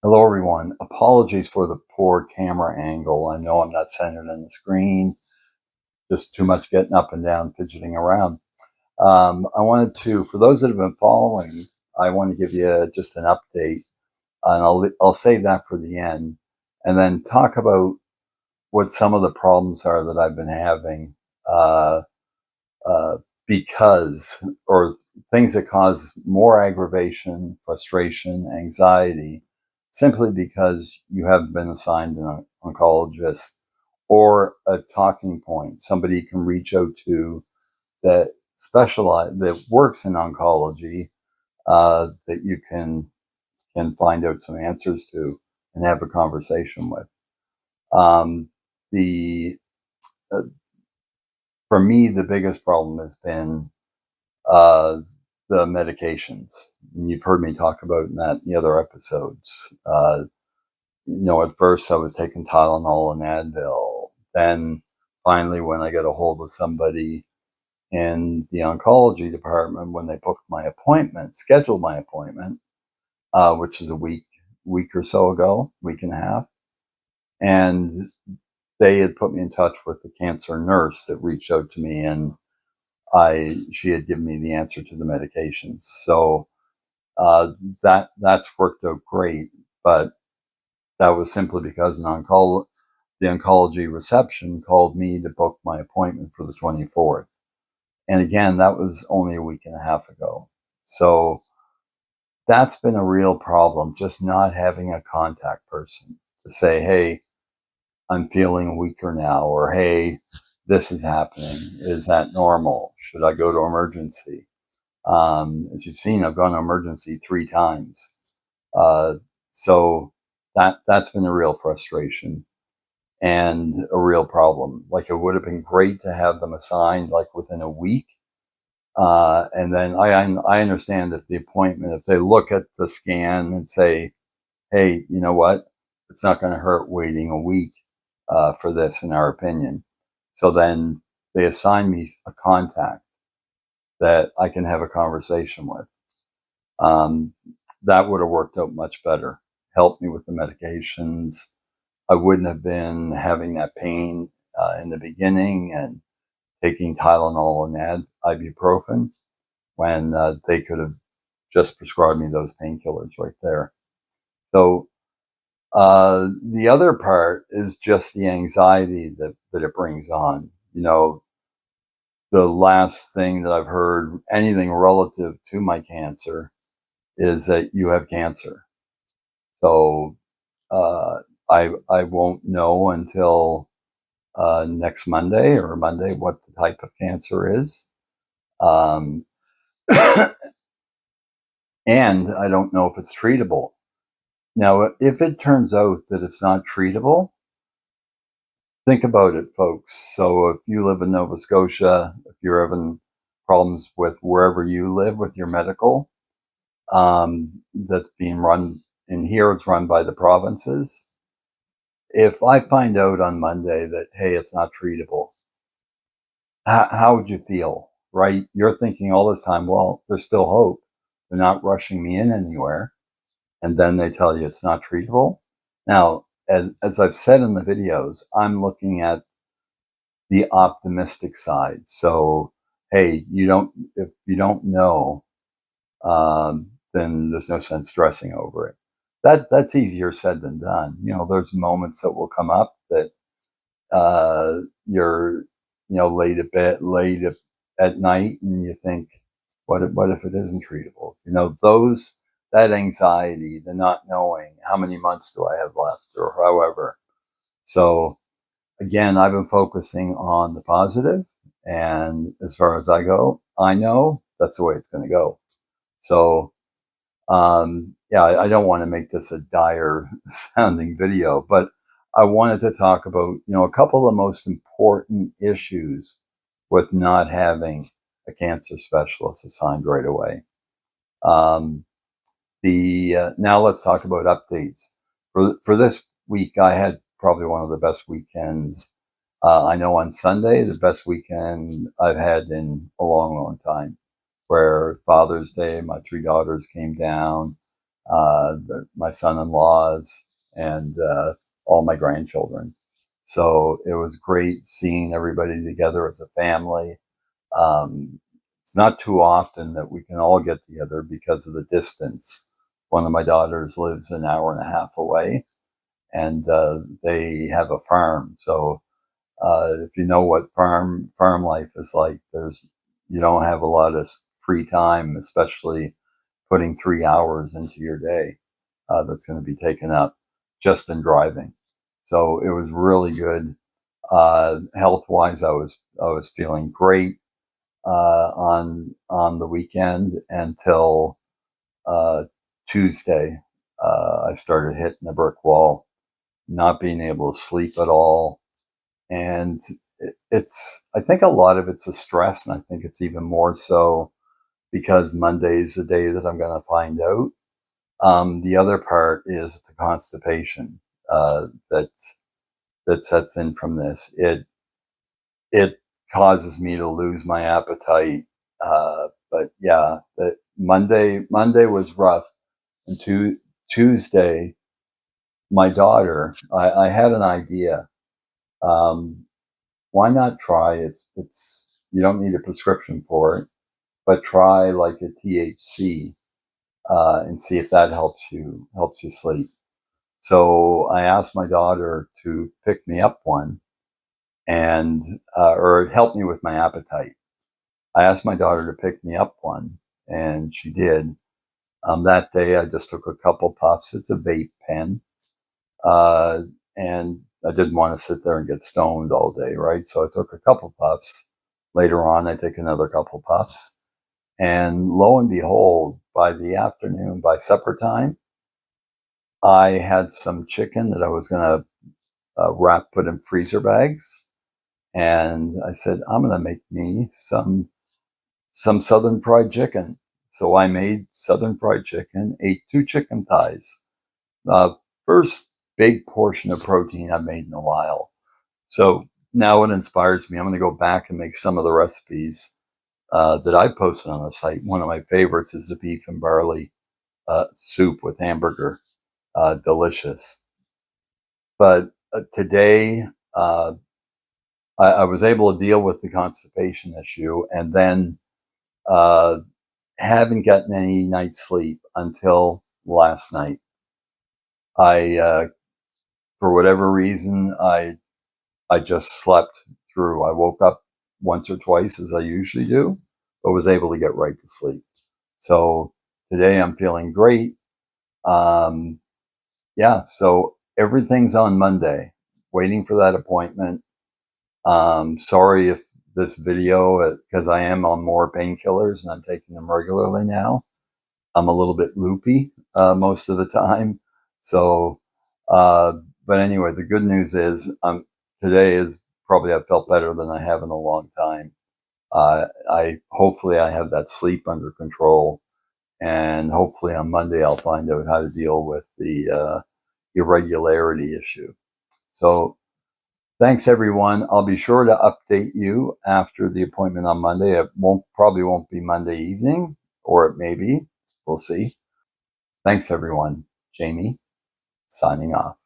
Hello, everyone. Apologies for the poor camera angle. I know I'm not centered on the screen, just too much getting up and down, fidgeting around. I wanted to, for those that have been following, I want to give you just an update, and I'll save that for the end, and then talk about what some of the problems are that I've been having uh, uh, because, or things that cause more aggravation, frustration, anxiety, simply because you haven't been assigned an oncologist or a talking point, somebody you can reach out to that that works in oncology, that you can find out some answers to and have a conversation with. Um, the uh, for me, the biggest problem has been uh, the medications. And you've heard me talk about that in the other episodes. At first I was taking Tylenol and Advil. Then finally, when I got a hold of somebody in the oncology department, when they booked my appointment, scheduled my appointment, which is a week or so ago, week and a half, and they had put me in touch with the cancer nurse that reached out to me, and she had given me the answer to the medications. So that's worked out great, but that was simply because the oncology reception called me to book my appointment for the 24th. And again, that was only a week and a half ago. So that's been a real problem, just not having a contact person to say, hey, I'm feeling weaker now, or hey, this is happening. Is that normal? Should I go to emergency? As you've seen, I've gone to emergency 3 times. Uh, so that's been a real frustration and a real problem. Like, it would have been great to have them assigned like within a week. And then I understand if the appointment, if they look at the scan and say, hey, you know what, it's not going to hurt waiting a week for this, in our opinion. So then they assign me a contact that I can have a conversation with. Um, that would have worked out much better, helped me with the medications. I wouldn't have been having that pain in the beginning and taking Tylenol and ibuprofen when they could have just prescribed me those painkillers right there. So the other part is just the anxiety that it brings on. The last thing that I've heard, anything relative to my cancer, is that you have cancer. So uh, I won't know until next Monday or Monday what the type of cancer is. Um, and I don't know if it's treatable. Now, if it turns out that it's not treatable, think about it, folks. So if you live in Nova Scotia, if you're having problems with wherever you live with your medical, that's being run in here, it's run by the provinces. If I find out on Monday that, hey, it's not treatable, how would you feel, right? You're thinking all this time, well, there's still hope. They're not rushing me in anywhere. And then they tell you it's not treatable. Now, as I've said in the videos, I'm looking at the optimistic side. So, hey, if you don't know, then there's no sense stressing over it. That's easier said than done. There's moments that will come up that you're, late at night, and you think, what if it isn't treatable? That anxiety, the not knowing how many months do I have left, or however. So again, I've been focusing on the positive, and as far as I know that's the way it's going to go. So, yeah, I don't want to make this a dire sounding video, but I wanted to talk about, a couple of the most important issues with not having a cancer specialist assigned right away. Um, the Now let's talk about updates. For this week, I had probably one of the best weekends. I know on Sunday, the best weekend I've had in a long, long time, where Father's Day, my 3 daughters came down. my son-in-laws, and all my grandchildren. So it was great seeing everybody together as a family. It's not too often that we can all get together because of the distance. One of my daughters lives an hour and a half away, and they have a farm. So if you know what farm life is like, you don't have a lot of free time, especially putting 3 hours into your day that's going to be taken up just in driving. So it was really good. Health wise, I was feeling great on the weekend until Tuesday. I started hitting a brick wall, not being able to sleep at all, and it's. I think a lot of it's a stress, and I think it's even more so because Monday is the day that I'm going to find out. The other part is the constipation that sets in from this. It causes me to lose my appetite. But yeah, Monday was rough, and Tuesday, my daughter, I had an idea. Um, why not try? It's you don't need a prescription for it, but try like a THC and see if that helps you sleep. So I asked my daughter to pick me up one, and or it helped me with my appetite. I asked my daughter to pick me up one, and she did. That day, I just took a couple puffs. It's a vape pen, uh, and I didn't want to sit there and get stoned all day, right? So I took a couple puffs. Later on, I take another couple puffs, and lo and behold, by the afternoon, by supper time, I had some chicken that I was going to put in freezer bags, and I said, I'm going to make me some southern fried chicken. So I made southern fried chicken, ate 2 chicken thighs. Uh, First big portion of protein I've made in a while. So now it inspires me. I'm going to go back and make some of the recipes that I posted on the site. One of my favorites is the beef and barley soup with hamburger. Delicious. But today, uh, I was able to deal with the constipation issue, and then uh, haven't gotten any night's sleep until last night. For whatever reason, I just slept through. I woke up once or twice as I usually do, but was able to get right to sleep. So today I'm feeling great. Um, yeah, so everything's on Monday. Waiting for that appointment. Sorry if this video, because I am on more painkillers and I'm taking them regularly now. I'm a little bit loopy most of the time. So, uh, but anyway, the good news is today is probably I've felt better than I have in a long time. I hopefully I have that sleep under control, and hopefully on Monday I'll find out how to deal with the irregularity issue. So thanks everyone. I'll be sure to update you after the appointment on Monday. It probably won't be Monday evening, or it may be. We'll see. Thanks everyone. Jamie, signing off.